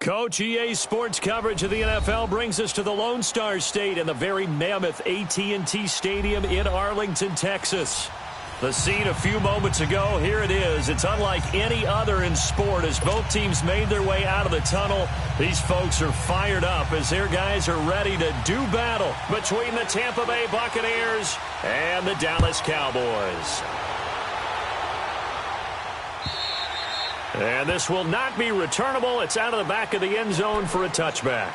Coach, EA Sports coverage of the NFL brings us to the Lone Star State and the very mammoth AT&T Stadium in Arlington, Texas. The scene a few moments ago, here it is. It's unlike any other in sport as both teams made their way out of the tunnel. These folks are fired up as their guys are ready to do battle between the Tampa Bay Buccaneers and the Dallas Cowboys. And this will not be returnable. It's out of the back of the end zone for a touchback.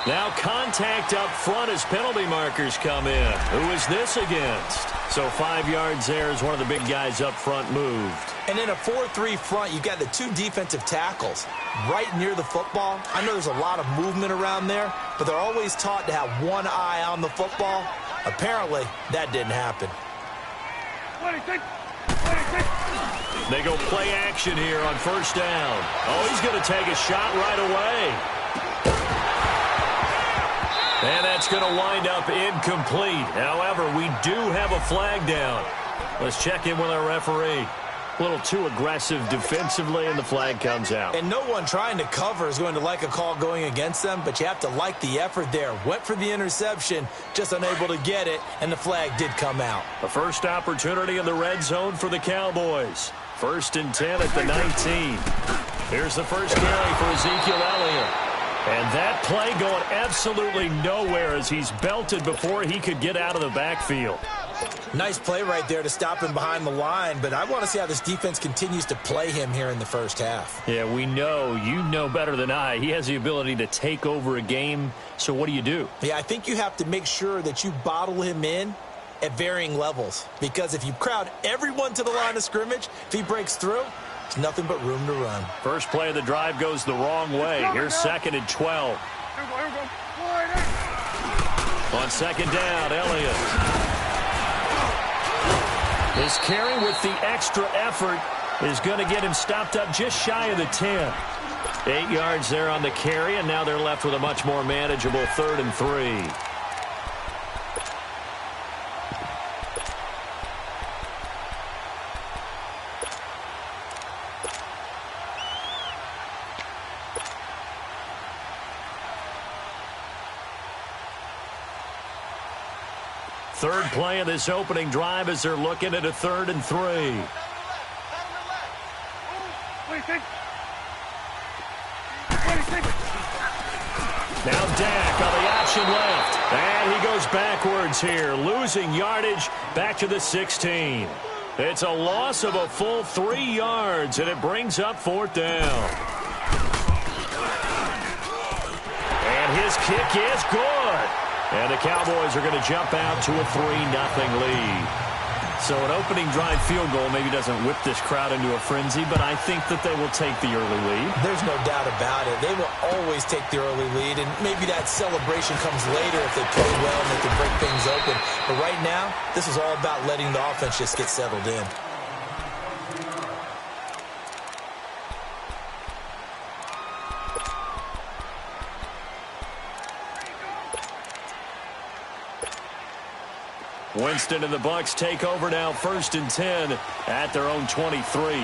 Now contact up front as penalty markers come in. Who is this against? So 5 yards there as one of the big guys up front moved. And in a 4-3 front, you've got the two defensive tackles right near the football. I know there's a lot of movement around there, but they're always taught to have one eye on the football. Apparently, that didn't happen. They go play action here on first down. Oh, he's going to take a shot right away. And that's going to wind up incomplete. However, we do have a flag down. Let's check in with our referee. A little too aggressive defensively, and the flag comes out. And no one trying to cover is going to like a call going against them, but you have to like the effort there. Went for the interception, just unable to get it, and the flag did come out. The first opportunity in the red zone for the Cowboys. 1st and 10 at the 19. Here's the first carry for Ezekiel Elliott. And that play going absolutely nowhere as he's belted before he could get out of the backfield. Nice play right there to stop him behind the line, but I want to see how this defense continues to play him here in the first half. Yeah, we know. You know better than I. He has the ability to take over a game, so what do? Yeah, I think you have to make sure that you bottle him in at varying levels, because if you crowd everyone to the line of scrimmage, if he breaks through, there's nothing but room to run. First play of the drive goes the wrong way. Here's 2nd and 12. On 2nd down, Elliott. His carry with the extra effort is going to get him stopped up just shy of the 10. 8 yards there on the carry, and now they're left with a much more manageable 3rd and 3. Third play of this opening drive as they're looking at a 3rd and 3. Now Dak on the option left. And he goes backwards here, losing yardage back to the 16. It's a loss of a full 3 yards, and it brings up 4th down. And his kick is good. And the Cowboys are going to jump out to a 3-0 lead. So an opening drive field goal maybe doesn't whip this crowd into a frenzy, but I think that they will take the early lead. There's no doubt about it. They will always take the early lead, and maybe that celebration comes later if they play well and they can break things open. But right now, this is all about letting the offense just get settled in. Winston and the Bucs take over now, 1st and 10 at their own 23.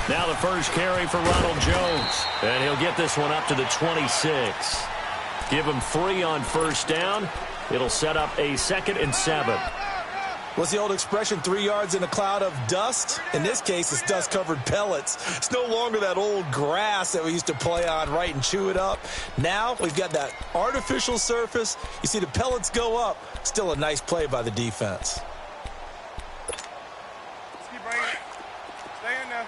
Now the first carry for Ronald Jones, and he'll get this one up to the 26. Give him 3 on first down. It'll set up a 2nd and 7. What's the old expression, 3 yards in a cloud of dust? In this case, it's dust-covered pellets. It's no longer that old grass that we used to play on, right, and chew it up. Now we've got that artificial surface. You see the pellets go up. Still a nice play by the defense. Let's keep bringing it. Stay in there.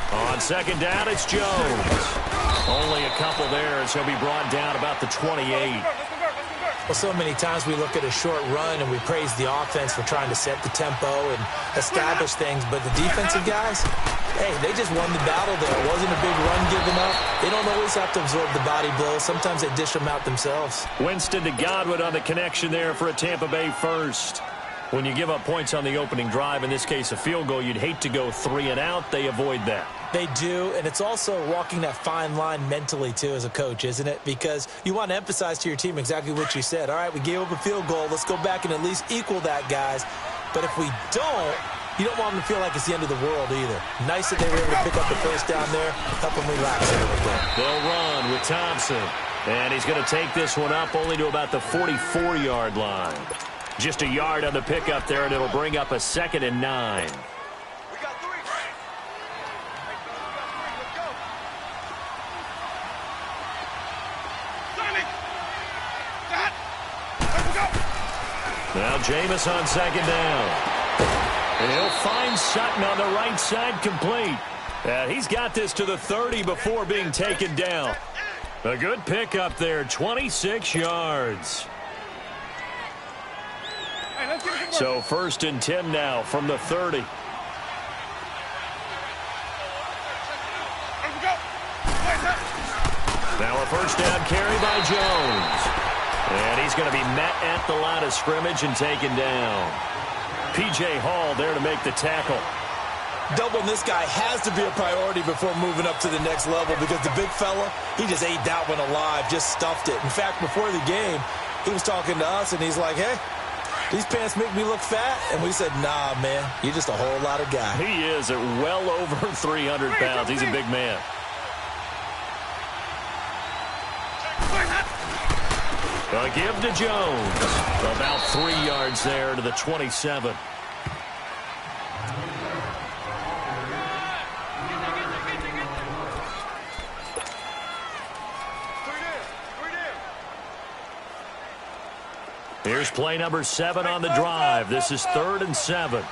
On 2nd down, it's Jones. Only a couple there as he'll be brought down about the 28. Well, so many times we look at a short run and we praise the offense for trying to set the tempo and establish things, but the defensive guys, hey, they just won the battle there. It wasn't a big run given up. They don't always have to absorb the body blows. Sometimes they dish them out themselves. Winston to Godwin on the connection there for a Tampa Bay first. When you give up points on the opening drive, in this case a field goal, you'd hate to go 3 and out. They avoid that. They do, and it's also walking that fine line mentally, too, as a coach, isn't it? Because you want to emphasize to your team exactly what you said. All right, we gave up a field goal. Let's go back and at least equal that, guys. But if we don't, you don't want them to feel like it's the end of the world either. Nice that they were able to pick up the first down there, help them relax a little bit. They'll run with Thompson, and he's going to take this one up only to about the 44-yard line. Just a yard on the pickup there, and it'll bring up a 2nd and 9. Now Jameis on 2nd down. And he'll find Sutton on the right side, complete. And he's got this to the 30 before being taken down. A good pickup there, 26 yards. So 1st and 10 now from the 30. Now a first down carry by Jones. And he's going to be met at the line of scrimmage and taken down. P.J. Hall there to make the tackle. Doubling this guy has to be a priority before moving up to the next level because the big fella, he just ate that one alive, just stuffed it. In fact, before the game, he was talking to us, and he's like, hey, these pants make me look fat. And we said, nah, man, you're just a whole lot of guy. He is at well over 300 pounds. He's a big man. A give to Jones. About 3 yards there to the 27. Here's play number 7 on the drive. This is 3rd and 7.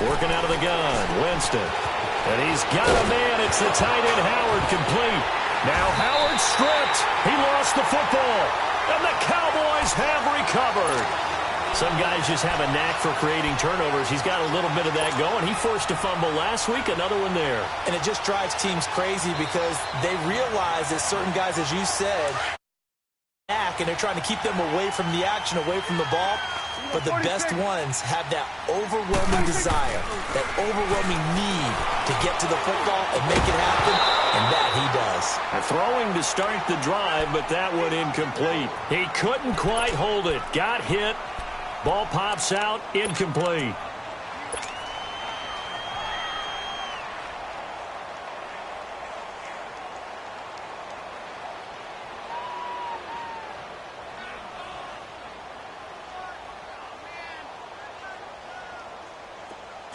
Working out of the gun, Winston. And he's got a man. It's the tight end, Howard, complete. Now Howard stripped. He lost the football. And the Cowboys have recovered. Some guys just have a knack for creating turnovers. He's got a little bit of that going. He forced a fumble last week, another one there. And it just drives teams crazy because they realize that certain guys, as you said, and they're trying to keep them away from the action, away from the ball. But the best ones have that overwhelming desire, that overwhelming need to get to the football and make it happen, and that he does. Throwing to start the drive, but that one incomplete. He couldn't quite hold it. Got hit. Ball pops out, incomplete.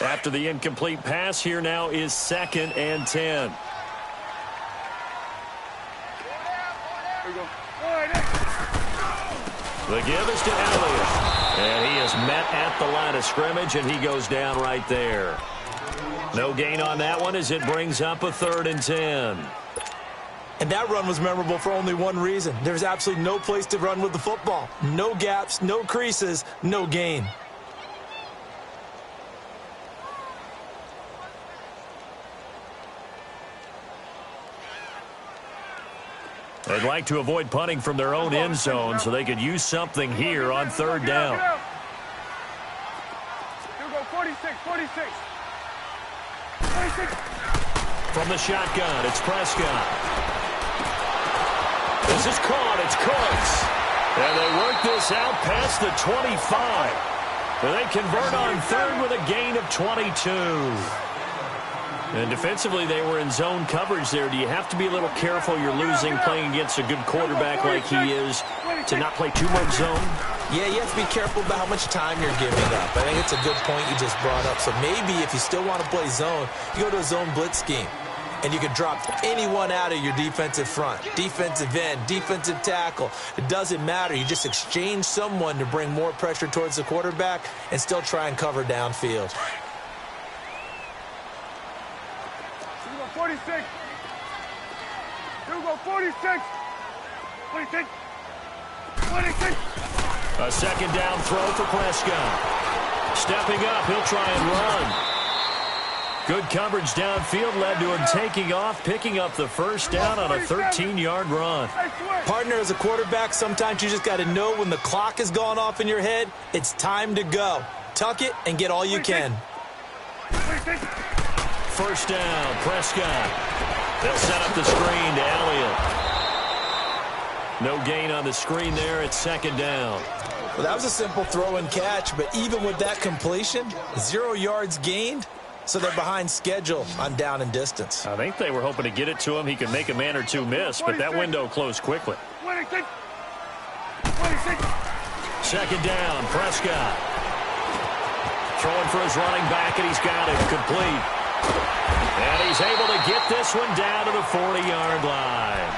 After the incomplete pass, here now is 2nd and 10. The give is to Elliott. And he is met at the line of scrimmage, and he goes down right there. No gain on that one as it brings up a 3rd and 10. And that run was memorable for only one reason. There's absolutely no place to run with the football. No gaps, no creases, no gain. They'd like to avoid punting from their own end zone so they could use something here on 3rd down. From the shotgun, it's Prescott. This is caught. It's Cooks. And they work this out past the 25. And they convert on 3rd with a gain of 22. And defensively, they were in zone coverage there. Do you have to be a little careful? You're losing playing against a good quarterback like he is to not play too much zone? Yeah, you have to be careful about how much time you're giving up. I think it's a good point you just brought up. So maybe if you still want to play zone, you go to a zone blitz scheme. And you can drop anyone out of your defensive front, defensive end, defensive tackle. It doesn't matter. You just exchange someone to bring more pressure towards the quarterback and still try and cover downfield. 46. Here we go, 46. 26. 26. A second down throw for Prescott. Stepping up, he'll try and run. Good coverage downfield led to him taking off, picking up the first down on a 13-yard run. Partner, as a quarterback, sometimes you just got to know when the clock has gone off in your head, it's time to go. Tuck it and get all you can. First down, Prescott. They'll set up the screen to Elliott. No gain on the screen there. It's second down. Well, that was a simple throw and catch, but even with that completion, 0 yards gained. So they're behind schedule on down and distance. I think they were hoping to get it to him. He could make a man or two miss, but that window closed quickly. 26. Second down, Prescott. Throwing for his running back, and he's got it complete. And he's able to get this one down to the 40-yard line.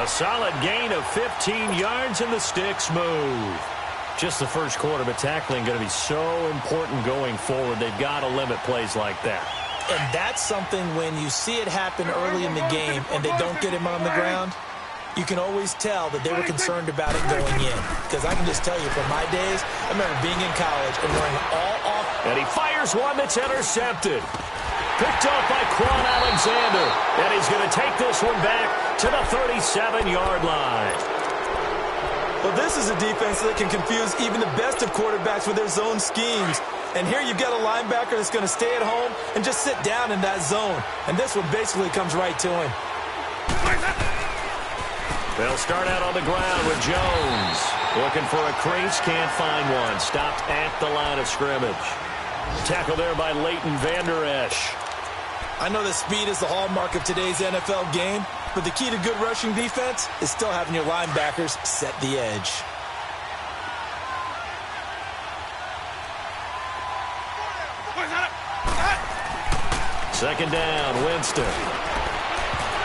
A solid gain of 15 yards, and the sticks move. Just the first quarter, but tackling going to be so important going forward. They've got to limit plays like that. And that's something when you see it happen early in the game and they don't get him on the ground, you can always tell that they were concerned about it going in. Because I can just tell you from my days, I remember being in college and running all off. And he fires one that's intercepted. Picked up by Quan Alexander. And he's going to take this one back to the 37-yard line. Well, this is a defense that can confuse even the best of quarterbacks with their zone schemes. And here you've got a linebacker that's going to stay at home and just sit down in that zone. And this one basically comes right to him. They'll start out on the ground with Jones. Looking for a crease, can't find one. Stopped at the line of scrimmage. Tackle there by Leighton Vander Esch. I know that speed is the hallmark of today's NFL game, but the key to good rushing defense is still having your linebackers set the edge. Second down, Winston.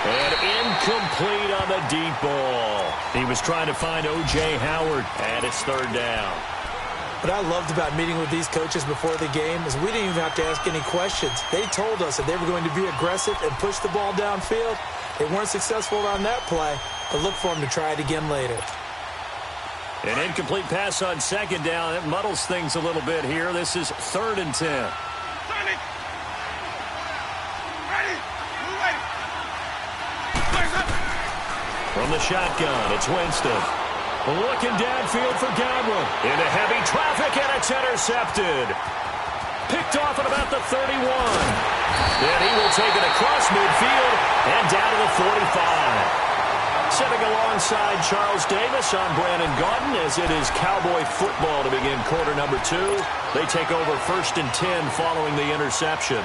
And incomplete on the deep ball. He was trying to find O.J. Howard, and it's third down. What I loved about meeting with these coaches before the game is we didn't even have to ask any questions. They told us that they were going to be aggressive and push the ball downfield. They weren't successful on that play, but look for them to try it again later. An incomplete pass on second down. It muddles things a little bit here. This is 3rd and 10. From the shotgun, it's Winston. Looking downfield for Godwin. Into heavy traffic, and it's intercepted. Picked off at about the 31. And he will take it across midfield and down to the 45. Sitting alongside Charles Davis, I'm Brandon Gaudin, as it is Cowboy football to begin quarter number 2. They take over 1st and 10 following the interception.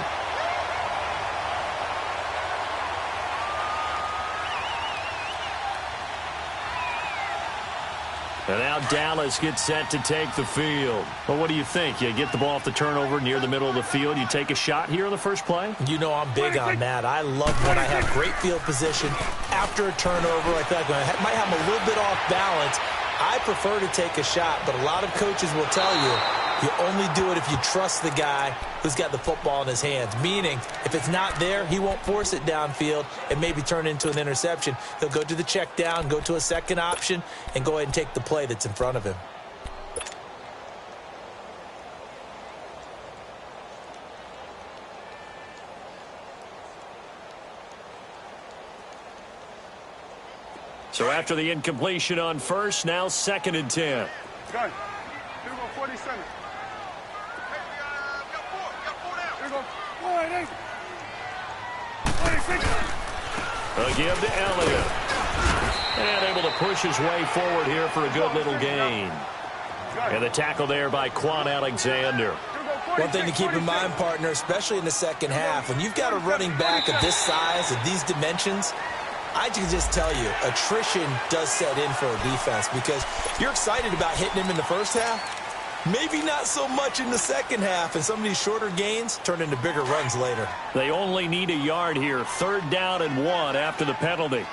And now Dallas gets set to take the field. Well, what do you think? You get the ball off the turnover near the middle of the field. You take a shot here in the first play? You know I'm big on that. I love when I have great field position after a turnover like that. I might have a little bit off balance. I prefer to take a shot, but a lot of coaches will tell you you only do it if you trust the guy who's got the football in his hands. Meaning, if it's not there, he won't force it downfield and maybe turn into an interception. He'll go to the check down, go to a second option, and go ahead and take the play that's in front of him. So after the incompletion on first, now 2nd and 10. Gun. Here we go, 47. Here we go, 48. 46. A give to Elliott. And able to push his way forward here for a good little gain. And the tackle there by Quan Alexander. One thing to keep in mind, partner, especially in the second half, when you've got a running back of this size, of these dimensions, I can just tell you, attrition does set in for a defense because you're excited about hitting him in the first half. Maybe not so much in the second half, and some of these shorter gains turn into bigger runs later. They only need a yard here. 3rd down and 1 after the penalty.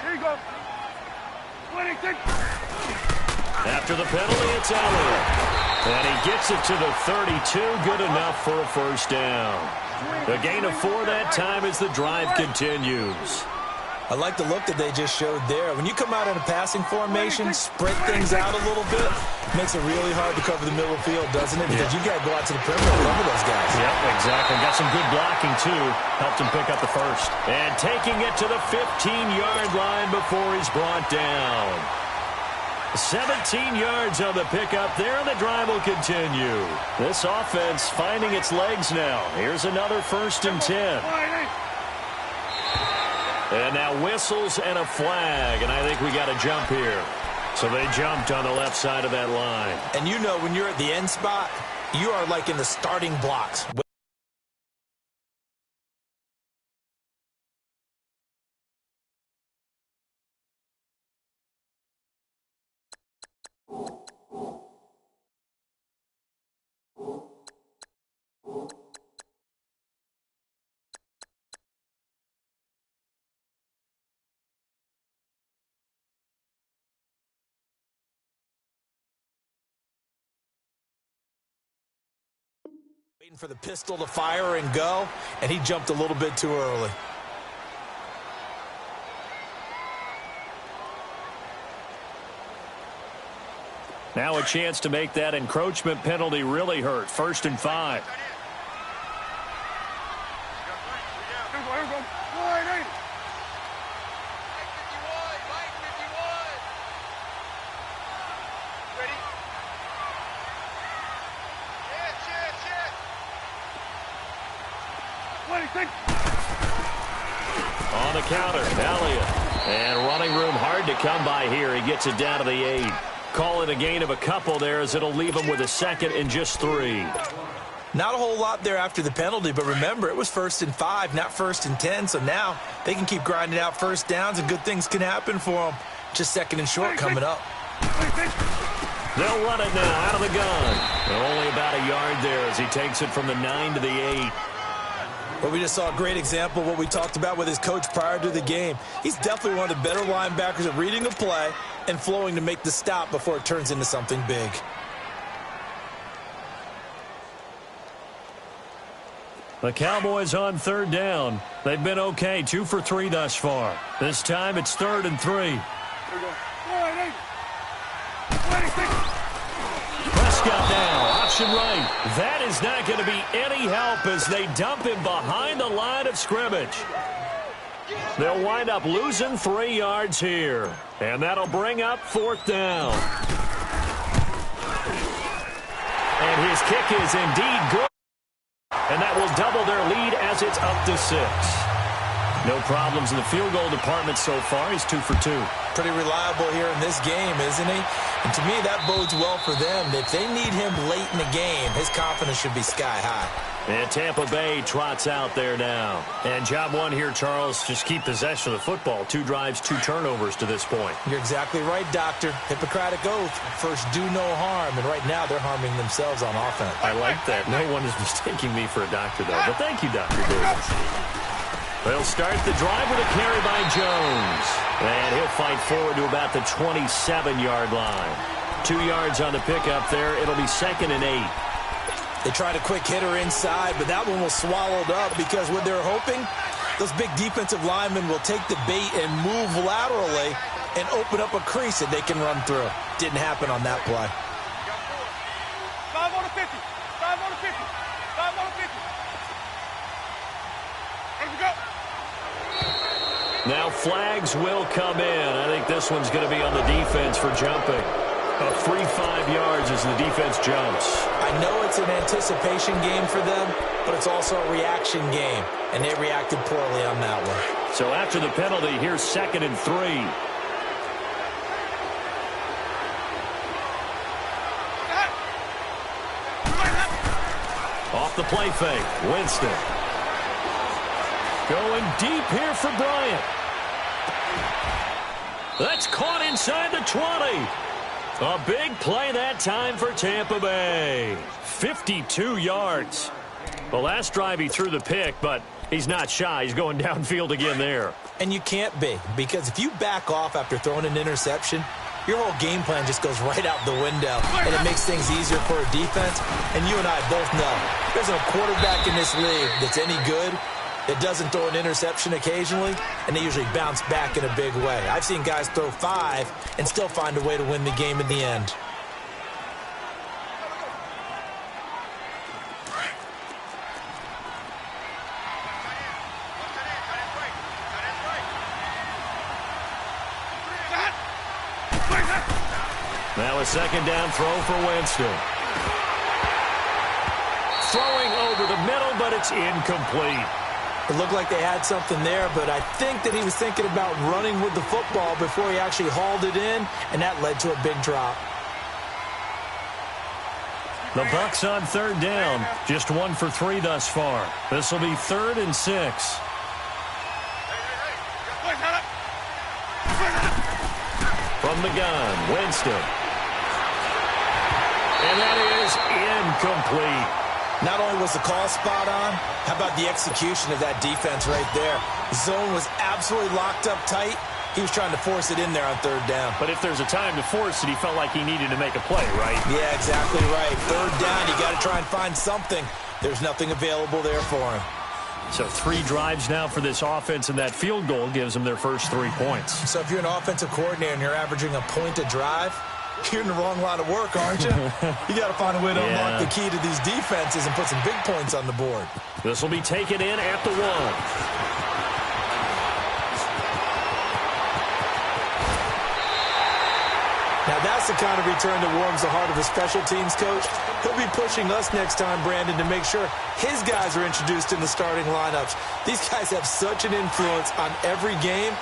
Here you go. 26. After the penalty, it's Elliott. And he gets it to the 32. Good enough for a first down. A gain of 4 that time as the drive continues. I like the look that they just showed there. When you come out in a passing formation, spread things out a little bit, makes it really hard to cover the middle of the field, doesn't it? Because you got to go out to the perimeter and cover those guys. Yep, exactly. Got some good blocking, too. Helped him pick up the first. And taking it to the 15-yard line before he's brought down. 17 yards on the pickup there, and the drive will continue. This offense finding its legs now. Here's another 1st and 10. And now whistles and a flag, and I think we got a jump here. So they jumped on the left side of that line. And you know when you're at the end spot, you are like in the starting blocks. Waiting for the pistol to fire and go, and he jumped a little bit too early. Now a chance to make that encroachment penalty really hurt. 1st and 5. On the counter, Elliott. And running room hard to come by here. He gets it down to the 8. Call it a gain of a couple there as it'll leave him with a 2nd and just 3. Not a whole lot there after the penalty, but remember, it was 1st and 5, not 1st and 10. So now they can keep grinding out first downs and good things can happen for them. Just 2nd and short coming up. They'll run it now out of the gun. And only about a yard there as he takes it from the 9 to the 8. Well, we just saw a great example of what we talked about with his coach prior to the game. He's definitely one of the better linebackers at reading a play and flowing to make the stop before it turns into something big. The Cowboys on 3rd down. They've been okay, 2 for 3 thus far. This time it's 3rd and 3. Prescott now, option right. That is not going to be any help as they dump him behind the line of scrimmage. They'll wind up losing 3 yards here. And that'll bring up 4th down. And his kick is indeed good. And that will double their lead as it's up to 6. No problems in the field goal department so far. He's 2 for 2. Pretty reliable here in this game, isn't he? And to me, that bodes well for them. If they need him late in the game, his confidence should be sky high. And Tampa Bay trots out there now. And job one here, Charles, just keep possession of the football. 2 drives, 2 turnovers to this point. You're exactly right, Doctor. Hippocratic oath. First, do no harm. And right now, they're harming themselves on offense. I like that. No one is mistaking me for a doctor, though. But thank you, Dr. Davis. They'll start the drive with a carry by Jones. And he'll fight forward to about the 27-yard line. 2 yards on the pickup there. It'll be 2nd and 8. They tried a quick hitter inside, but that one was swallowed up because what they're hoping, those big defensive linemen will take the bait and move laterally and open up a crease that they can run through. Didn't happen on that play. 5 on the 50. 5 on the 50. 5 on the 50. Let's go. Now flags will come in. I think this one's going to be on the defense for jumping. A free 5 yards as the defense jumps. I know it's an anticipation game for them, but it's also a reaction game, and they reacted poorly on that one. So after the penalty, here's 2nd and 3. Off the play fake, Winston. Going deep here for Bryant. That's caught inside the 20. A big play that time for Tampa Bay. 52 yards. The last drive he threw the pick, but he's not shy. He's going downfield again there. And you can't be, because if you back off after throwing an interception, your whole game plan just goes right out the window, and it makes things easier for a defense. And you and I both know there's no quarterback in this league that's any good that doesn't throw an interception occasionally, and they usually bounce back in a big way. I've seen guys throw 5 and still find a way to win the game in the end. Now a second down throw for Winston. Throwing over the middle, but it's incomplete. It looked like they had something there, but I think that he was thinking about running with the football before he actually hauled it in, and that led to a big drop. The Bucs on third down. Just 1 for 3 thus far. This will be 3rd and 6. From the gun, Winston. And that is incomplete. Not only was the call spot on, how about the execution of that defense right there? Zone was absolutely locked up tight. He was trying to force it in there on third down. But if there's a time to force it, he felt like he needed to make a play, right? Yeah, exactly right. Third down, you got to try and find something. There's nothing available there for him. So 3 drives now for this offense, and that field goal gives them their first 3 points. So if you're an offensive coordinator and you're averaging a point a drive, you're in the wrong line of work, aren't you? You got to find a way to unlock the key to these defenses and put some big points on the board. This will be taken in at the 1. Now, that's the kind of return that warms the heart of a special teams coach. He'll be pushing us next time, Brandon, to make sure his guys are introduced in the starting lineups. These guys have such an influence on every game.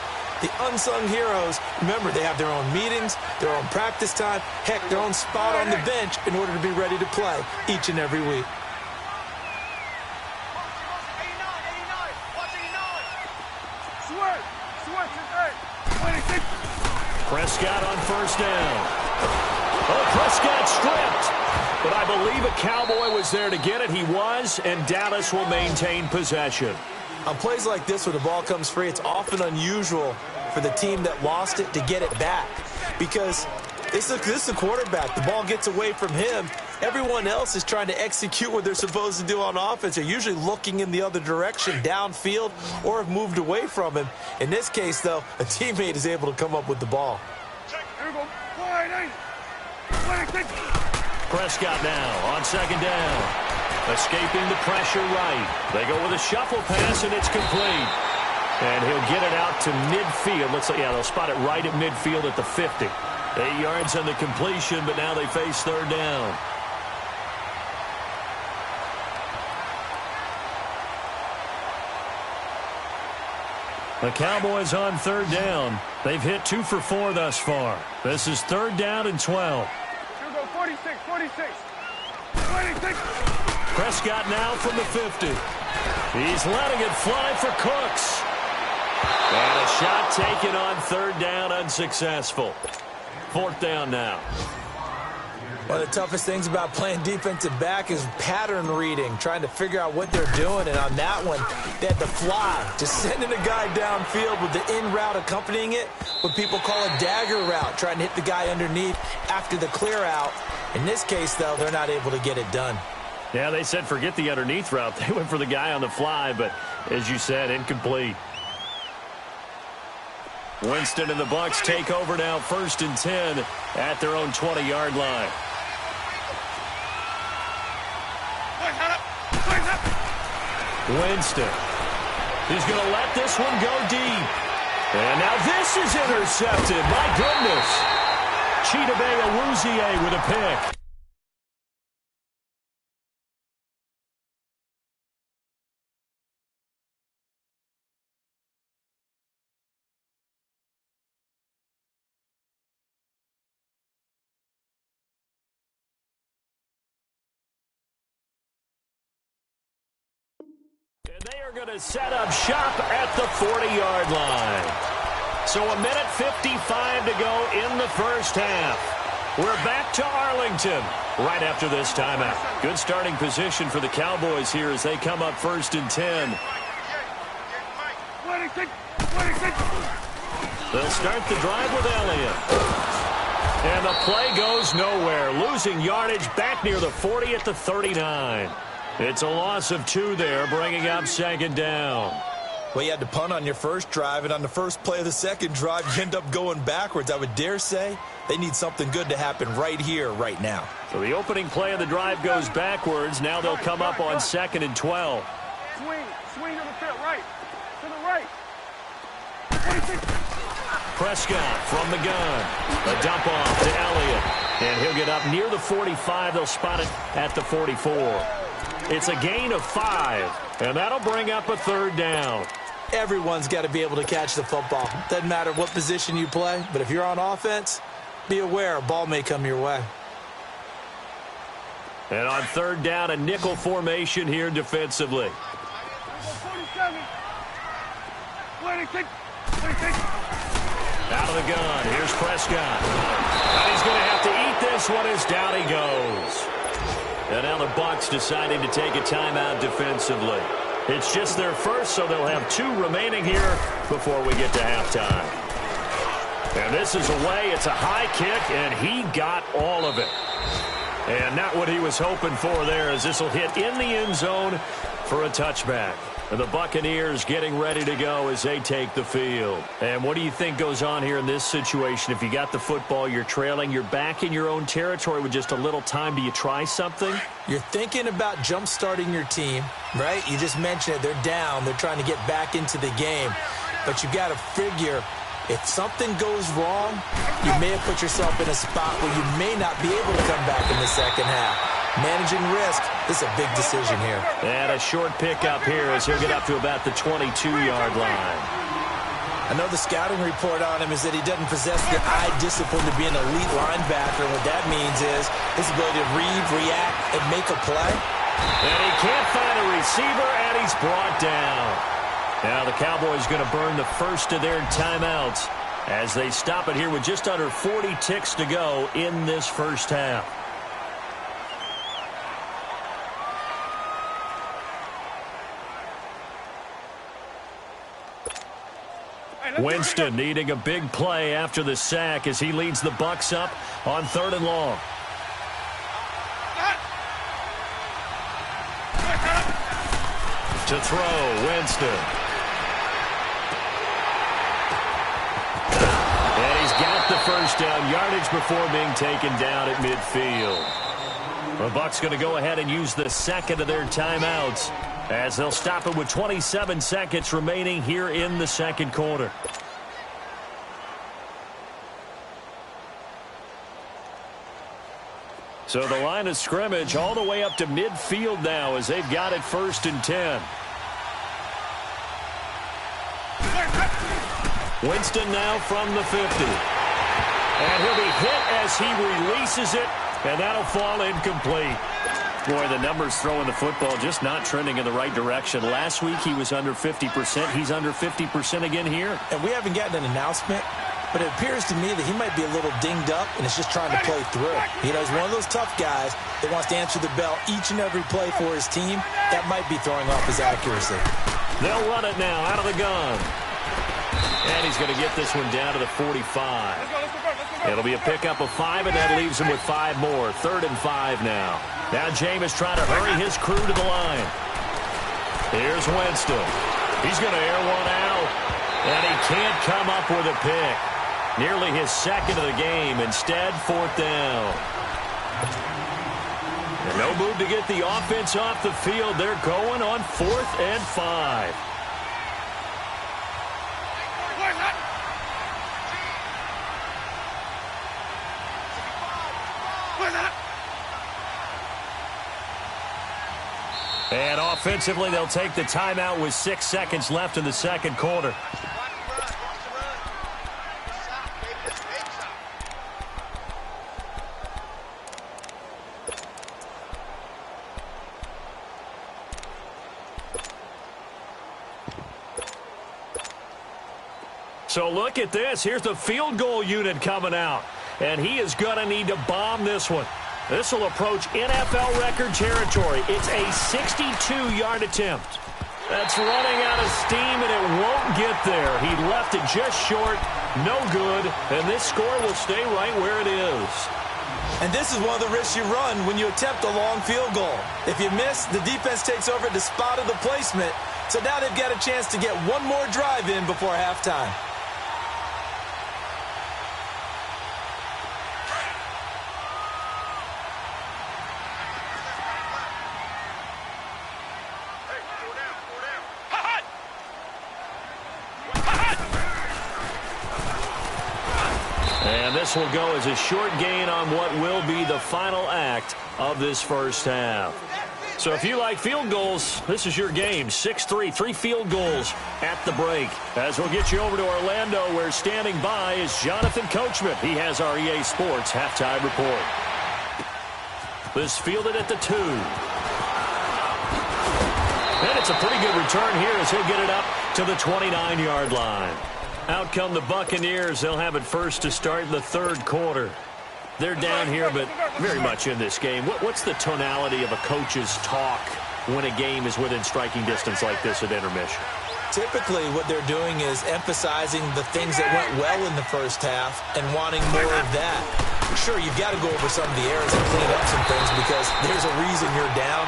The unsung heroes, remember, they have their own meetings, their own practice time, heck, their own spot on the bench in order to be ready to play each and every week. Prescott on first down. Oh, Prescott stripped. But I believe a Cowboy was there to get it. He was, and Dallas will maintain possession. On plays like this where the ball comes free, it's often unusual for the team that lost it to get it back. Because this is a quarterback. The ball gets away from him. Everyone else is trying to execute what they're supposed to do on offense. They're usually looking in the other direction, downfield, or have moved away from him. In this case, though, a teammate is able to come up with the ball. Prescott now on second down. Escaping the pressure right. They go with a shuffle pass, and it's complete. And he'll get it out to midfield. Looks like, they'll spot it right at midfield at the 50. 8 yards on the completion, but now they face third down. The Cowboys on third down. They've hit 2 for 4 thus far. This is 3rd down and 12. 46. Prescott now from the 50. He's letting it fly for Cooks. And a shot taken on third down, unsuccessful. 4th down now. One of the toughest things about playing defensive back is pattern reading, trying to figure out what they're doing. And on that one, they had to fly, just sending a guy downfield with the in route accompanying it, what people call a dagger route, trying to hit the guy underneath after the clear out. In this case, though, they're not able to get it done. Yeah, they said forget the underneath route. They went for the guy on the fly, but as you said, incomplete. Winston and the Bucs take over now, 1st and 10 at their own 20-yard line. Winston. He's going to let this one go deep. And now this is intercepted. My goodness. Chidobe Awuzie with a pick. And they are going to set up shop at the 40-yard line. So 1:55 to go in the first half. We're back to Arlington right after this timeout. Good starting position for the Cowboys here as they come up 1st and 10. They'll start the drive with Elliott. And the play goes nowhere. Losing yardage back near the 40 at the 39. It's a loss of 2 there, bringing up second down. Well, you had to punt on your first drive, and on the first play of the second drive, you end up going backwards. I would dare say they need something good to happen right here, right now. So the opening play of the drive goes backwards. Now they'll come up on 2nd and 12. Swing to the field, right. To the right. Prescott from the gun. A dump off to Elliott. And he'll get up near the 45. They'll spot it at the 44. It's a gain of 5, and that'll bring up a 3rd down. Everyone's got to be able to catch the football. Doesn't matter what position you play, but if you're on offense, be aware a ball may come your way. And on 3rd down, a nickel formation here defensively. 47. 26. Out of the gun. Here's Prescott. And he's going to have to eat this one as down he goes. And now the Bucs deciding to take a timeout defensively. It's just their first, so they'll have 2 remaining here before we get to halftime. And this is away. It's a high kick, and he got all of it. And not what he was hoping for there, as this will hit in the end zone for a touchback. And the Buccaneers getting ready to go as they take the field. And what do you think goes on here in this situation? If you got the football, you're trailing, you're back in your own territory with just a little time. Do you try something? You're thinking about jump-starting your team, right? You just mentioned it. They're down. They're trying to get back into the game. But you got to figure, if something goes wrong, you may have put yourself in a spot where you may not be able to come back in the second half. Managing risk, this is a big decision here. And a short pickup here as he'll get up to about the 22-yard line. I know the scouting report on him is that he doesn't possess the eye discipline to be an elite linebacker. And what that means is his ability to read, react, and make a play. And he can't find a receiver, and he's brought down. Now the Cowboys going to burn the first of their timeouts as they stop it here with just under 40 ticks to go in this first half. Winston needing a big play after the sack as he leads the Bucs up on 3rd and long. To throw, Winston. And he's got the first down yardage before being taken down at midfield. The Bucs going to go ahead and use the second of their timeouts as they'll stop it with 27 seconds remaining here in the second quarter. So the line of scrimmage all the way up to midfield now as they've got it 1st and 10. Winston now from the 50. And he'll be hit as he releases it, and that'll fall incomplete. Boy, the numbers throwing the football just not trending in the right direction. Last week he was under 50%. He's under 50% again here. And we haven't gotten an announcement, but it appears to me that he might be a little dinged up and is just trying to play through. You know, he's one of those tough guys that wants to answer the bell each and every play for his team. That might be throwing off his accuracy. They'll run it now out of the gun. And he's going to get this one down to the 45. It'll be a pickup of 5, and that leaves him with 5 more. 3rd and 5 now. Now Jameis trying to hurry his crew to the line. Here's Winston. He's going to air one out, and he can't come up with a pick. Nearly his second of the game. Instead, 4th down. And no move to get the offense off the field. They're going on 4th and 5. And offensively, they'll take the timeout with 6 seconds left in the second quarter. So look at this. Here's the field goal unit coming out. And he is going to need to bomb this one. This will approach NFL record territory. It's a 62-yard attempt. That's running out of steam, and it won't get there. He left it just short, no good, and this score will stay right where it is. And this is one of the risks you run when you attempt a long field goal. If you miss, the defense takes over at the spot of the placement, so now they've got a chance to get one more drive in before halftime. And this will go as a short gain on what will be the final act of this first half. So if you like field goals, this is your game. 6-3, 3 field goals at the break. As we'll get you over to Orlando, where standing by is Jonathan Coachman. He has our EA Sports halftime report. This fielded at the 2. And it's a pretty good return here as he'll get it up to the 29-yard line. Out come the Buccaneers. They'll have it first to start in the third quarter. They're down here, but very much in this game. What's the tonality of a coach's talk when a game is within striking distance like this at intermission? Typically, what they're doing is emphasizing the things that went well in the first half and wanting more of that. Sure, you've got to go over some of the errors and clean up some things because there's a reason you're down.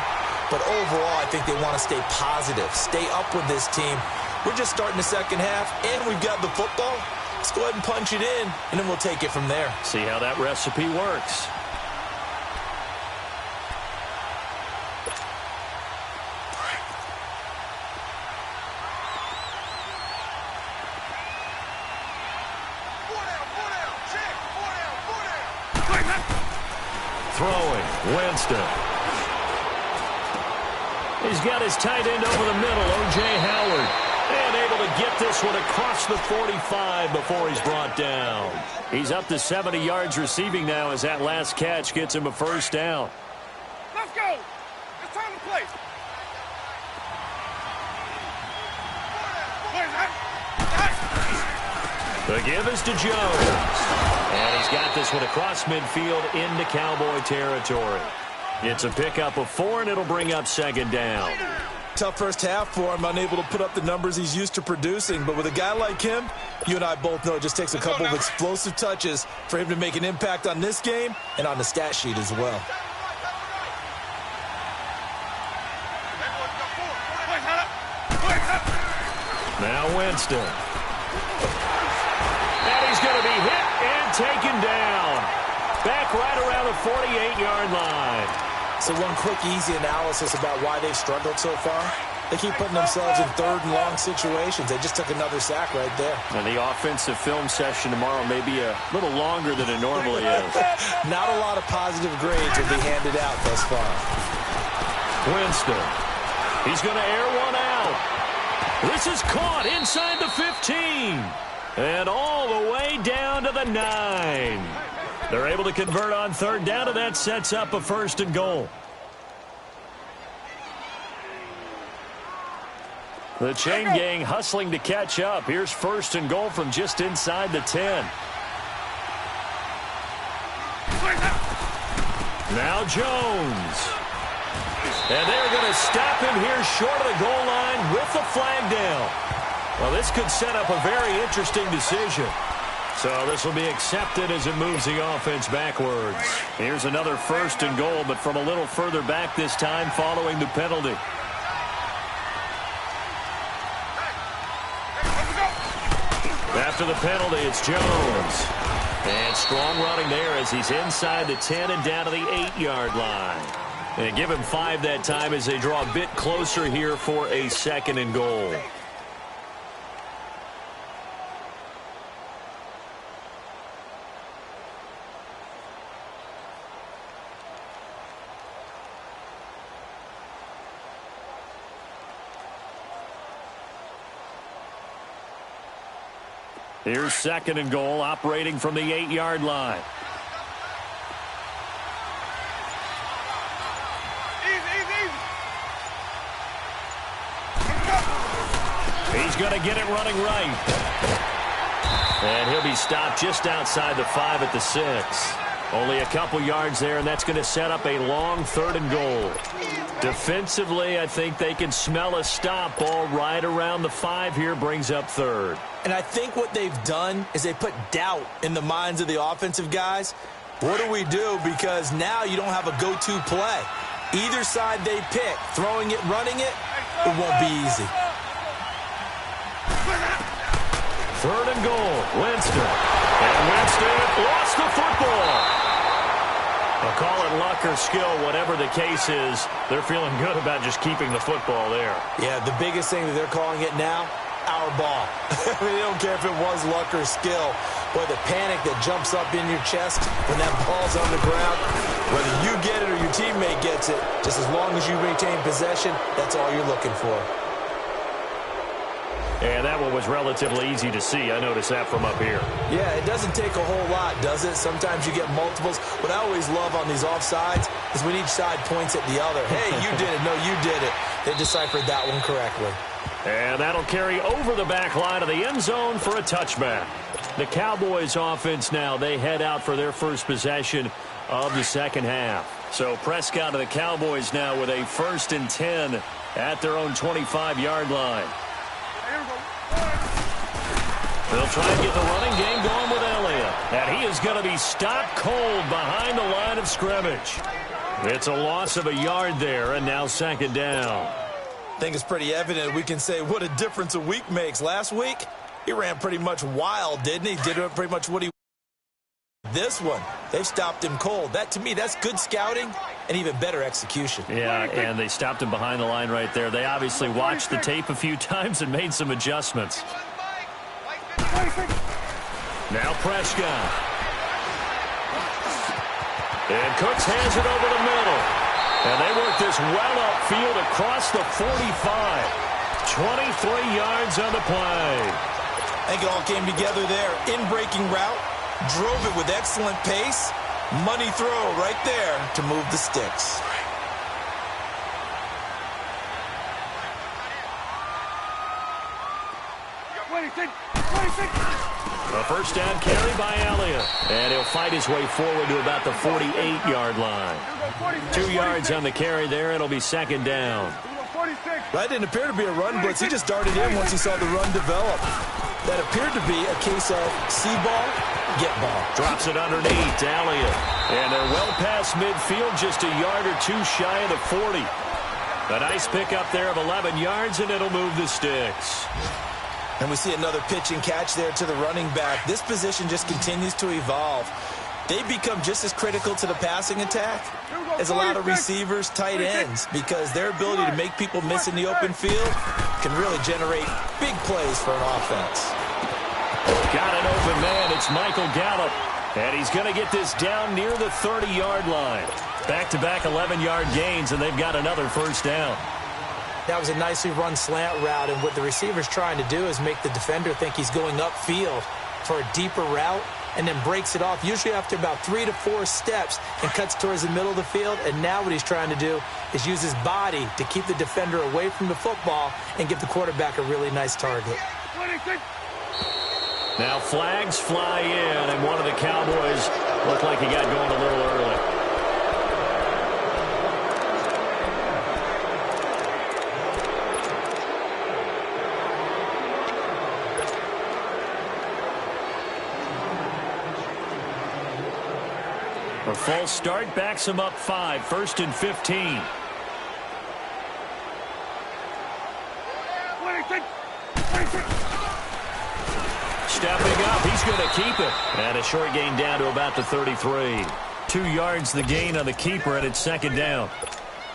But overall, I think they want to stay positive, stay up with this team. We're just starting the second half, and we've got the football. Let's go ahead and punch it in, and then we'll take it from there. See how that recipe works. Throwing, Winston. He's got his tight end over the middle, O.J. Howard. And able to get this one across the 45 before he's brought down. He's up to 70 yards receiving now as that last catch gets him a first down. Let's go. It's time to play. The give is to Jones. And he's got this one across midfield into Cowboy territory. It's a pickup of 4, and it'll bring up second down. Tough first half for him, unable to put up the numbers he's used to producing. But with a guy like him, you and I both know it just takes a couple of explosive touches for him to make an impact on this game and on the stat sheet as well. Now Winston. And he's going to be hit and taken down. Back right around the 48-yard line. So one quick, easy analysis about why they've struggled so far. They keep putting themselves in third and long situations. They just took another sack right there. And the offensive film session tomorrow may be a little longer than it normally is. Not a lot of positive grades will be handed out thus far. Winston. He's going to air one out. This is caught inside the 15. And all the way down to the 9. They're able to convert on third down, and that sets up a first and goal. The chain gang hustling to catch up. Here's first and goal from just inside the 10. Now Jones. And they're going to stop him here short of the goal line with the flag down. Well, this could set up a very interesting decision. So this will be accepted as it moves the offense backwards. Here's another first and goal, but from a little further back this time following the penalty. After the penalty, it's Jones. And strong running there as he's inside the 10 and down to the 8-yard line. And give him 5 that time as they draw a bit closer here for a second and goal. Here's second and goal, operating from the 8-yard line. He's going to get it running right. And he'll be stopped just outside the 5 at the 6. Only a couple yards there, and that's going to set up a long 3rd and goal. Defensively, I think they can smell a stop. Ball right around the 5 here, brings up 3rd. And I think what they've done is they put doubt in the minds of the offensive guys. What do we do? Because now you don't have a go-to play. Either side they pick, throwing it, running it, it won't be easy. 3rd and goal, Winston. And Winston lost the football. I'll call it luck or skill, whatever the case is. They're feeling good about just keeping the football there. Yeah, the biggest thing that they're calling it now, our ball. I mean, they don't care if it was luck or skill. Boy, the panic that jumps up in your chest when that ball's on the ground, whether you get it or your teammate gets it, just as long as you maintain possession, that's all you're looking for. And that one was relatively easy to see. I noticed that from up here. Yeah, it doesn't take a whole lot, does it? Sometimes you get multiples. What I always love on these offsides is when each side points at the other. Hey, you did it. No, you did it. They deciphered that one correctly. And that'll carry over the back line of the end zone for a touchback. The Cowboys offense now, they head out for their first possession of the second half. So Prescott of the Cowboys now with a 1st and 10 at their own 25-yard line. They'll try and get the running game going with Elliott. And he is going to be stopped cold behind the line of scrimmage. It's a loss of a yard there, and now 2nd down. I think it's pretty evident we can say what a difference a week makes. Last week, he ran pretty much wild, didn't he? Did pretty much what he... This one, they've stopped him cold. That, to me, that's good scouting and even better execution. Yeah, and they stopped him behind the line right there. They obviously watched the tape a few times and made some adjustments. Now Prescott. And Cooks hands it over the middle. And they work this well upfield across the 45. 23 yards on the play. I think it all came together there. In-breaking route. Drove it with excellent pace. Money throw right there to move the sticks. A 1st down carry by Elliott. And he'll fight his way forward to about the 48-yard line. 2 yards on the carry there. It'll be 2nd down. That didn't appear to be a run blitz. He just darted in once he saw the run develop. That appeared to be a case of see ball, get ball. Drops it underneath to Elliott. And they're well past midfield, just a yard or two shy of the 40. A nice pickup there of 11 yards, and it'll move the sticks. And we see another pitch and catch there to the running back. This position just continues to evolve. They become just as critical to the passing attack as a lot of receivers, tight ends, because their ability to make people miss in the open field can really generate big plays for an offense. Got an open man. It's Michael Gallup. And he's going to get this down near the 30-yard line. Back-to-back 11-yard gains, and they've got another 1st down. That was a nicely run slant route, and what the receiver's trying to do is make the defender think he's going upfield for a deeper route, and then breaks it off, usually after about 3 to 4 steps, and cuts towards the middle of the field. And now what he's trying to do is use his body to keep the defender away from the football and give the quarterback a really nice target. Now flags fly in, and one of the Cowboys looked like he got going a little early. A false start backs him up 5, 1st and 15. Stepping up, he's going to keep it. And a short gain down to about the 33. 2 yards the gain on the keeper, and it's 2nd down.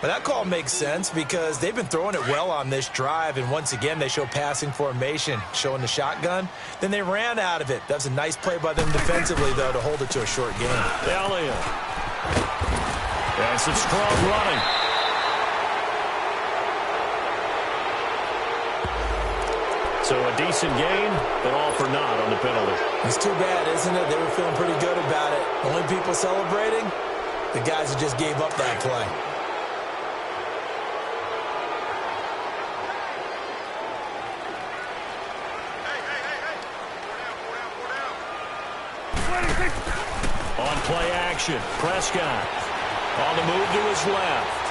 But that call makes sense because they've been throwing it well on this drive, and once again they show passing formation, showing the shotgun. Then they ran out of it. That was a nice play by them defensively, though, to hold it to a short gain. Elliott. And some strong running. So a decent gain, but all for naught on the penalty. It's too bad, isn't it? They were feeling pretty good about it. Only people celebrating, the guys who just gave up that play. On play action, Prescott on the move to his left.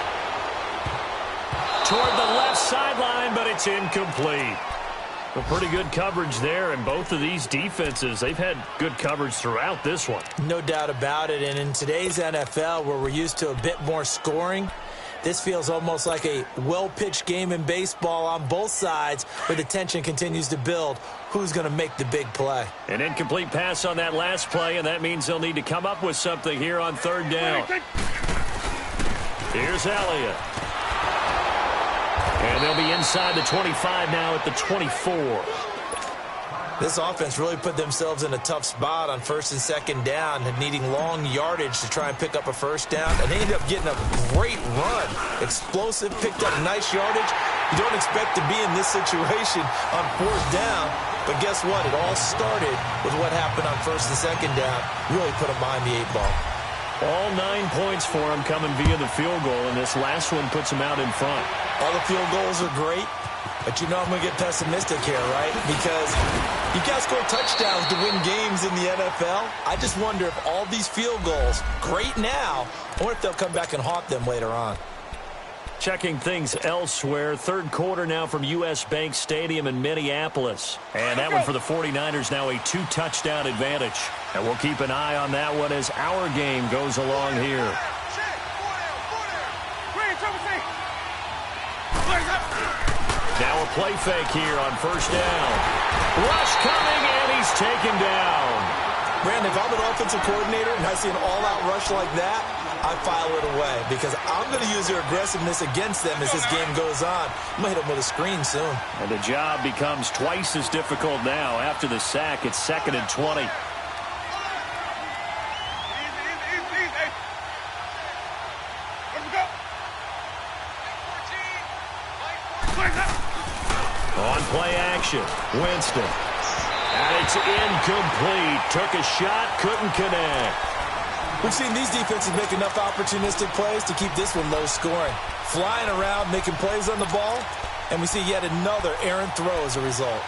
Toward the left sideline, but it's incomplete. A pretty good coverage there, and both of these defenses, they've had good coverage throughout this one. No doubt about it, and in today's NFL, where we're used to a bit more scoring, this feels almost like a well-pitched game in baseball on both sides, where the tension continues to build. Who's going to make the big play? An incomplete pass on that last play, and that means they'll need to come up with something here on third down. Here's Elliott. And they'll be inside the 25 now at the 24. This offense really put themselves in a tough spot on first and second down, and needing long yardage to try and pick up a first down. And they ended up getting a great run. Explosive, picked up nice yardage. You don't expect to be in this situation on fourth down. But guess what? It all started with what happened on first and second down. Really put them behind the 8 ball. All 9 points for them coming via the field goal, and this last one puts them out in front. All the field goals are great. But you know I'm going to get pessimistic here, right? Because you got to score touchdowns to win games in the NFL. I just wonder if all these field goals, great now, or if they'll come back and haunt them later on. Checking things elsewhere. Third quarter now from U.S. Bank Stadium in Minneapolis. And that one for the 49ers now a 2-touchdown advantage. And we'll keep an eye on that one as our game goes along here. Now a play fake here on first down. Rush coming, and he's taken down. Brandon, if I'm an offensive coordinator and I see an all-out rush like that, I file it away because I'm going to use their aggressiveness against them as this game goes on. I'm going to hit them with a screen soon. And the job becomes twice as difficult now. After the sack, it's 2nd and 20. On play action, Winston. And it's incomplete. Took a shot, couldn't connect. We've seen these defenses make enough opportunistic plays to keep this one low scoring. Flying around, making plays on the ball, and we see yet another errant throw as a result.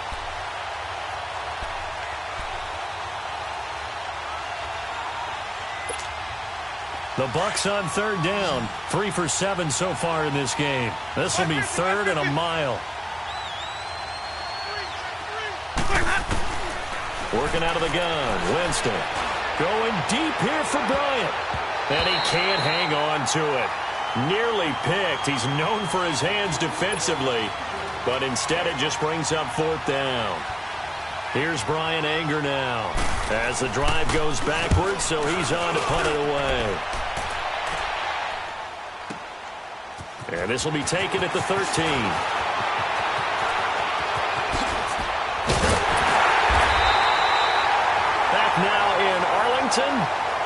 The Bucks on third down. 3 for 7 so far in this game. This will be 3rd and a mile. Working out of the gun. Winston going deep here for Bryant. And he can't hang on to it. Nearly picked. He's known for his hands defensively. But instead it just brings up 4th down. Here's Brian Anger now. As the drive goes backwards, so he's on to punt it away. And this will be taken at the 13. Now in Arlington.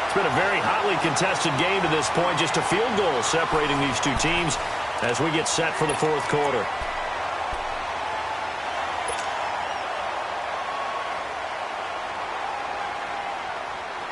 It's been a very hotly contested game to this point. Just a field goal separating these two teams as we get set for the 4th quarter.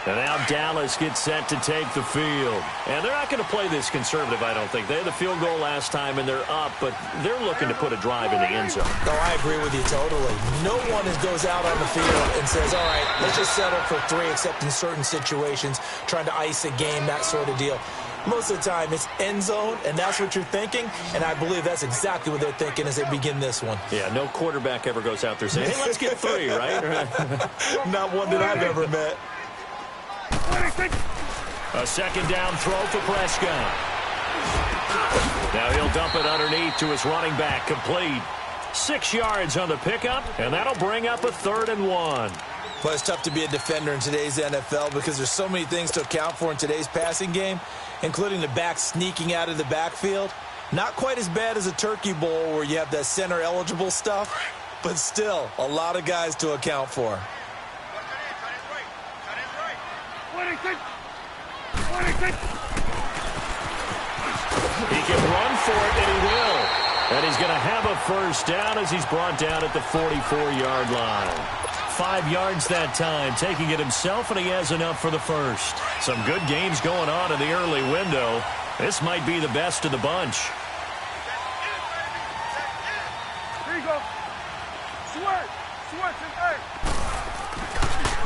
And now Dallas gets set to take the field. And they're not going to play this conservative, I don't think. They had the field goal last time, and they're up, but they're looking to put a drive in the end zone. No, I agree with you totally. No one goes out on the field and says, all right, let's just settle for 3, except in certain situations, trying to ice a game, that sort of deal. Most of the time, it's end zone, and that's what you're thinking, and I believe that's exactly what they're thinking as they begin this one. Yeah, no quarterback ever goes out there saying, hey, let's get 3, right? Not one that I've ever met. A 2nd down throw for Prescott. Now he'll dump it underneath to his running back, complete. 6 yards on the pickup, and that'll bring up a 3rd and 1. Well, it's tough to be a defender in today's NFL because there's so many things to account for in today's passing game, including the back sneaking out of the backfield. Not quite as bad as a turkey bowl where you have that center-eligible stuff, but still a lot of guys to account for. He can run for it, and he will. And he's going to have a first down as he's brought down at the 44-yard line. 5 yards that time, taking it himself, and he has enough for the first. Some good games going on in the early window. This might be the best of the bunch. Here you go. Switch.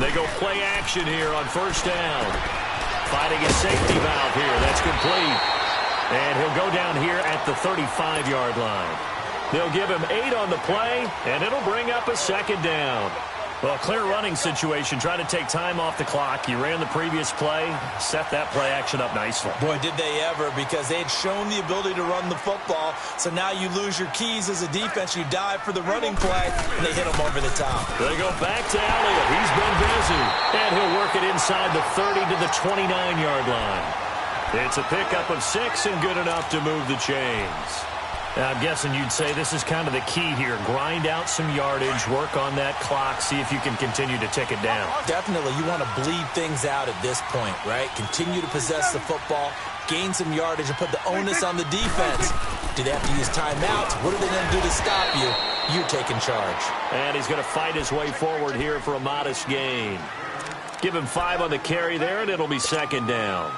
They go play action here on first down. finding his safety valve here. That's complete. And he'll go down here at the 35-yard line. They'll give him 8 on the play, and it'll bring up a second down. Well, clear running situation. Try to take time off the clock. You ran the previous play, set that play action up nicely. Boy, did they ever, because they had shown the ability to run the football. So now you lose your keys as a defense. You dive for the running play, and they hit him over the top. They go back to Elliott. He's been busy. And he'll work it inside the 30 to the 29-yard line. It's a pickup of 6 and good enough to move the chains. Now, I'm guessing you'd say this is kind of the key here. Grind out some yardage, work on that clock, see if you can continue to tick it down. Definitely. You want to bleed things out at this point, right? Continue to possess the football, gain some yardage, and put the onus on the defense. Do they have to use timeouts? What are they going to do to stop you? You're taking charge. And he's going to fight his way forward here for a modest gain. Give him 5 on the carry there, and it'll be second down.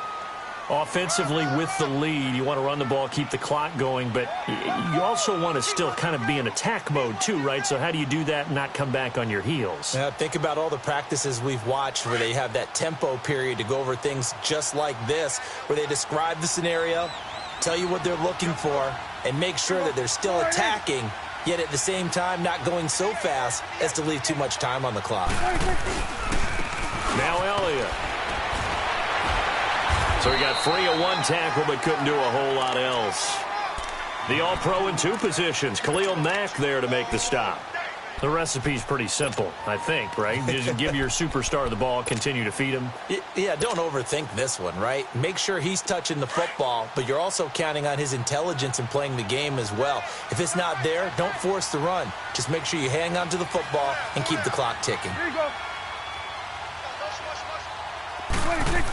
Offensively with the lead, you want to run the ball, keep the clock going, but you also want to still kind of be in attack mode too, right? So how do you do that and not come back on your heels? Yeah, think about all the practices we've watched where they have that tempo period to go over things just like this, where they describe the scenario, tell you what they're looking for, and make sure that they're still attacking, yet at the same time not going so fast as to leave too much time on the clock. Now Elliott. So he got free of 1 tackle, but couldn't do a whole lot else. The All-Pro in 2 positions. Khalil Mack there to make the stop. The recipe's pretty simple, I think, right? Just give your superstar the ball, continue to feed him. Yeah, don't overthink this one, right? Make sure he's touching the football, but you're also counting on his intelligence in playing the game as well. If it's not there, don't force the run. Just make sure you hang on to the football and keep the clock ticking. Here you go. 26.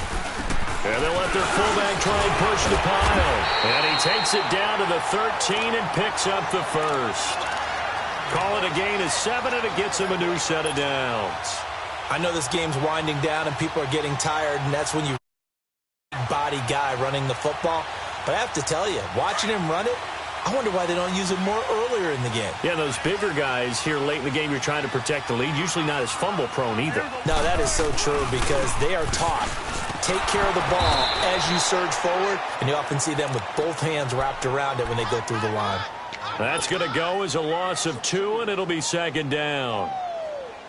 And they'll let their fullback try and push the pile. And he takes it down to the 13 and picks up the first. Call it a gain of 7, and it gets him a new set of downs. I know this game's winding down and people are getting tired, and that's when you body guy running the football. But I have to tell you, watching him run it, I wonder why they don't use it more earlier in the game. Yeah, those bigger guys here late in the game, you're trying to protect the lead, usually not as fumble prone either. No, that is so true because they are taught. Take care of the ball as you surge forward, and you often see them with both hands wrapped around it when they go through the line. That's going to go as a loss of 2, and it'll be second down.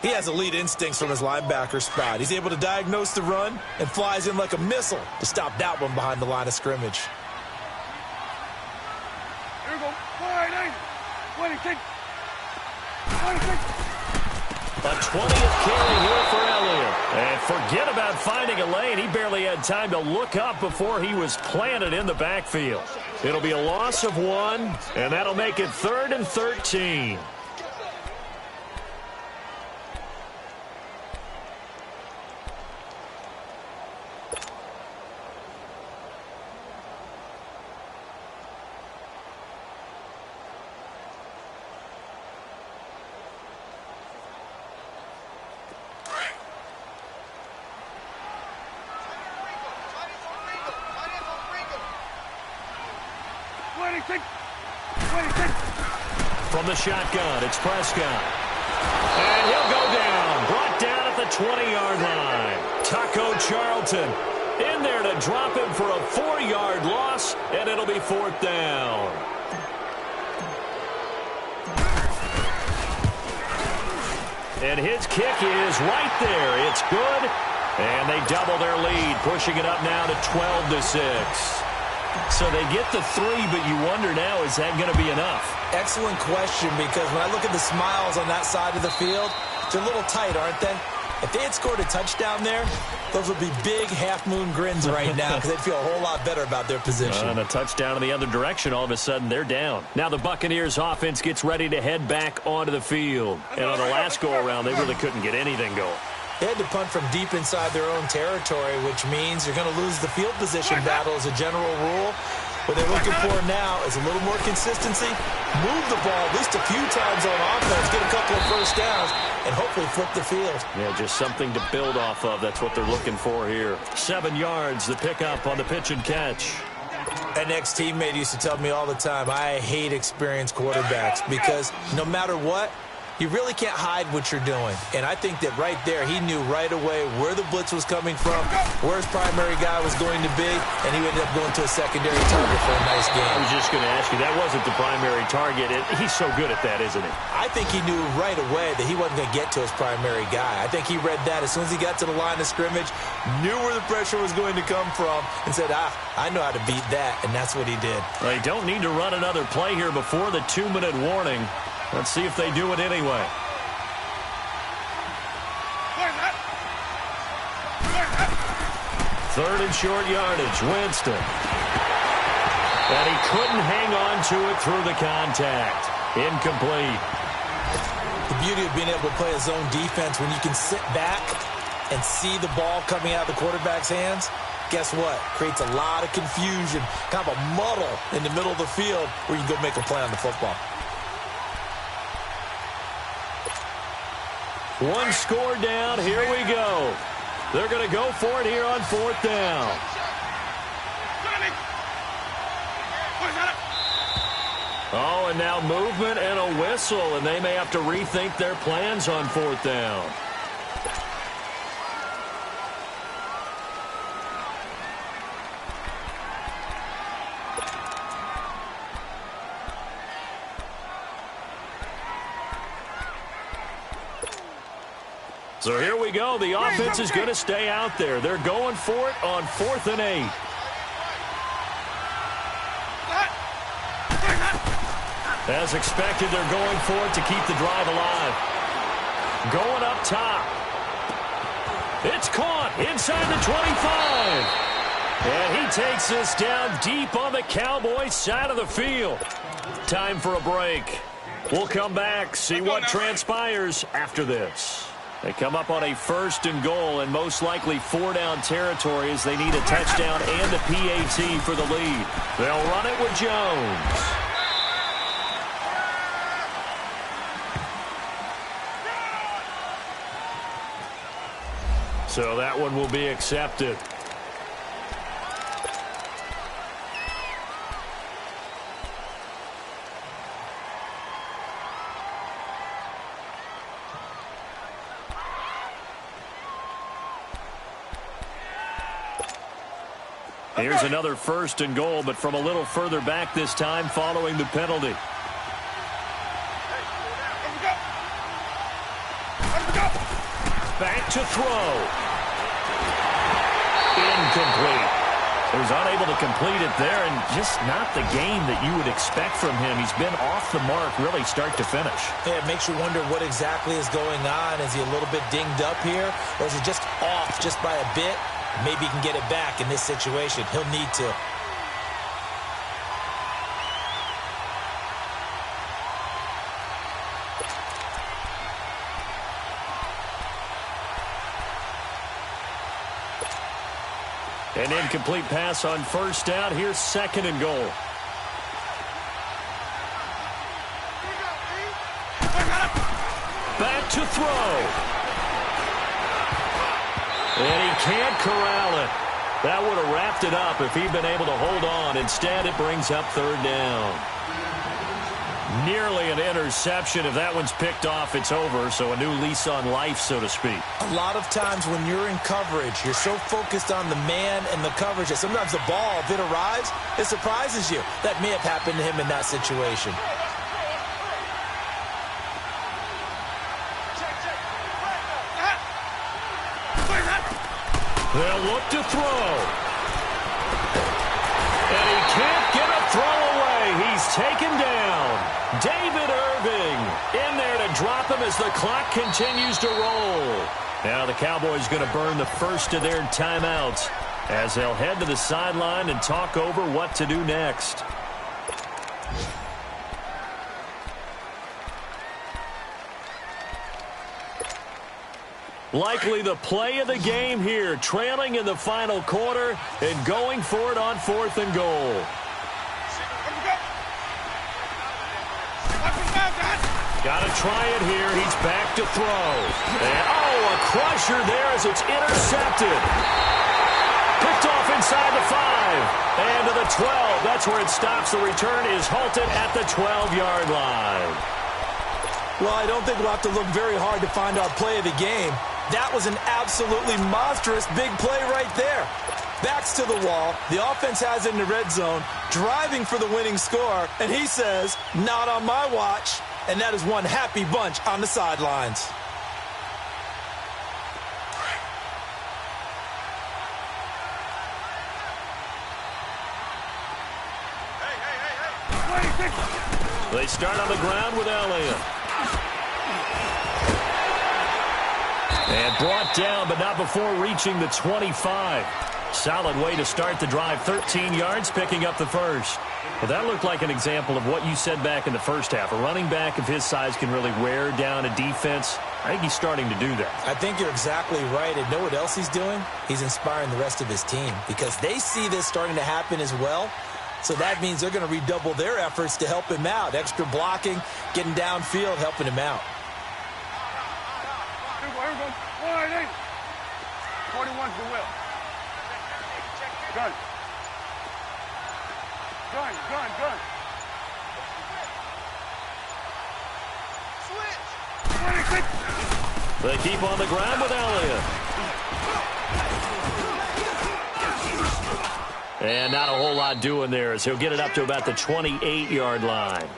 He has elite instincts from his linebacker spot. He's able to diagnose the run and flies in like a missile to stop that one behind the line of scrimmage. Here we go. 26. 26. A 20th carry here for Elliott. And forget about finding a lane. He barely had time to look up before he was planted in the backfield. It'll be a loss of 1, and that'll make it 3rd and 13. From the shotgun, it's Prescott. And he'll go down. Brought down at the 20-yard line. Taco Charlton in there to drop him for a 4-yard loss, and it'll be 4th down. And his kick is right there. It's good. And they double their lead, pushing it up now to 12-6. So they get the 3, but you wonder now, is that going to be enough? Excellent question, because when I look at the smiles on that side of the field, they're a little tight, aren't they? If they had scored a touchdown there, those would be big half-moon grins right now because they'd feel a whole lot better about their position. And a touchdown in the other direction, all of a sudden they're down. Now the Buccaneers offense gets ready to head back onto the field. And on the last go-around, they really couldn't get anything going. They had to punt from deep inside their own territory, which means you're going to lose the field position battle as a general rule. What they're looking for now is a little more consistency, move the ball at least a few times on offense, get a couple of first downs, and hopefully flip the field. Yeah, just something to build off of. That's what they're looking for here. 7 yards, the pickup on the pitch and catch. An ex-teammate used to tell me all the time, I hate experienced quarterbacks because no matter what, You really can't hide what you're doing. And I think that right there, he knew right away where the blitz was coming from, where his primary guy was going to be, and he ended up going to a secondary target for a nice game. I was just going to ask you, that wasn't the primary target. He's so good at that, isn't he? I think he knew right away that he wasn't going to get to his primary guy. I think he read that as soon as he got to the line of scrimmage, knew where the pressure was going to come from, and said, I know how to beat that, and that's what he did. They don't need to run another play here before the 2-minute warning. Let's see if they do it anyway. Third and short yardage, Winston. And he couldn't hang on to it through the contact. Incomplete. The beauty of being able to play a zone defense when you can sit back and see the ball coming out of the quarterback's hands, guess what? Creates a lot of confusion, kind of a muddle in the middle of the field where you can go make a play on the football. One score down. Here we go. They're going to go for it here on 4th down. Oh, and now movement and a whistle, and they may have to rethink their plans on 4th down. So here we go. The offense is going to stay out there. They're going for it on 4th and 8. As expected, they're going for it to keep the drive alive. Going up top. It's caught inside the 25. And he takes this down deep on the Cowboys side of the field. Time for a break. We'll come back, see what transpires after this. They come up on a 1st and goal and most likely 4-down territory as they need a touchdown and a PAT for the lead. They'll run it with Jones. So that one will be accepted. Here's another 1st and goal, but from a little further back this time following the penalty. Back to throw. Incomplete. He was unable to complete it there, and just not the game that you would expect from him. He's been off the mark really start to finish. Yeah, it makes you wonder what exactly is going on. Is he a little bit dinged up here, or is he just off just by a bit? Maybe he can get it back in this situation. He'll need to. An incomplete pass on 1st down. Here's 2nd and goal. Back to throw. And he can't corral it. That would have wrapped it up if he'd been able to hold on. Instead, it brings up 3rd down. Nearly an interception. If that one's picked off, it's over. So a new lease on life, so to speak. A lot of times when you're in coverage, you're so focused on the man and the coverage that sometimes the ball, if it arrives, it surprises you. That may have happened to him in that situation. They'll look to throw. And he can't get a throw away. He's taken down. David Irving in there to drop him as the clock continues to roll. Now the Cowboys going to burn the first of their timeouts as they'll head to the sideline and talk over what to do next. Likely the play of the game here, trailing in the final quarter and going for it on 4th and goal. Got to try it here. He's back to throw. And, a crusher there as it's intercepted. Picked off inside the 5 and to the 12. That's where it stops. The return is halted at the 12-yard line. Well, I don't think we'll have to look very hard to find our play of the game. That was an absolutely monstrous big play right there. Backs to the wall. The offense has it in the red zone, driving for the winning score, and he says, not on my watch. And that is one happy bunch on the sidelines. They start on the ground with Elliott. And brought down, but not before reaching the 25. Solid way to start the drive. 13 yards, picking up the first. Well, that looked like an example of what you said back in the first half. A running back of his size can really wear down a defense. I think he's starting to do that. I think you're exactly right. And know what else he's doing? He's inspiring the rest of his team because they see this starting to happen as well. So that means they're going to redouble their efforts to help him out. Extra blocking, getting downfield, helping him out. 41's the will. Gun. Gun. Switch. They keep on the ground with Elliott. And not a whole lot doing there as he'll get it up to about the 28-yard line.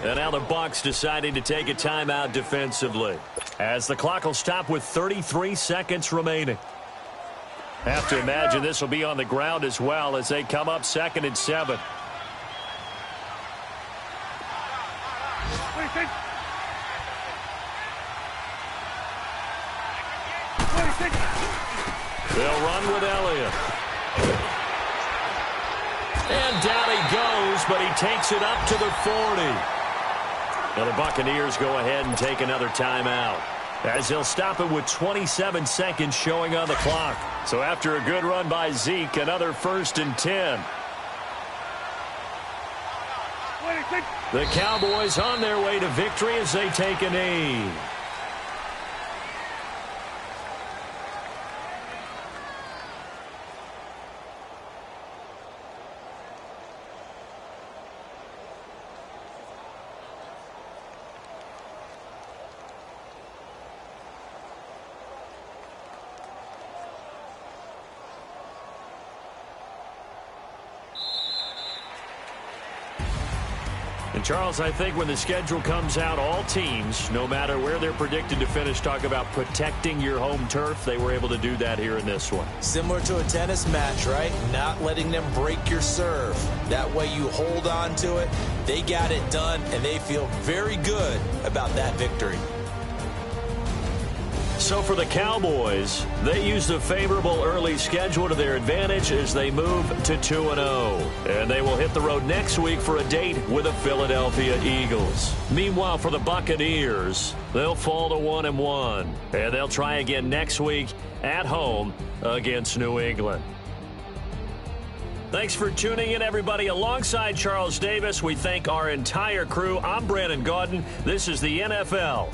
And now the Bucs deciding to take a timeout defensively as the clock will stop with 33 seconds remaining. Have to imagine this will be on the ground as well as they come up 2nd and 7. They'll run with Elliott. And down he goes, but he takes it up to the 40. Now the Buccaneers go ahead and take another timeout as he'll stop it with 27 seconds showing on the clock. So after a good run by Zeke, another 1st and 10. The Cowboys on their way to victory as they take a knee. And Charles, I think when the schedule comes out, all teams, no matter where they're predicted to finish, talk about protecting your home turf. They were able to do that here in this one. Similar to a tennis match, right? Not letting them break your serve. That way you hold on to it. They got it done, and they feel very good about that victory. So for the Cowboys, they use the favorable early schedule to their advantage as they move to 2-0. And they will hit the road next week for a date with the Philadelphia Eagles. Meanwhile, for the Buccaneers, they'll fall to 1-1. And they'll try again next week at home against New England. Thanks for tuning in, everybody. Alongside Charles Davis, we thank our entire crew. I'm Brandon Gaudin. This is the NFL.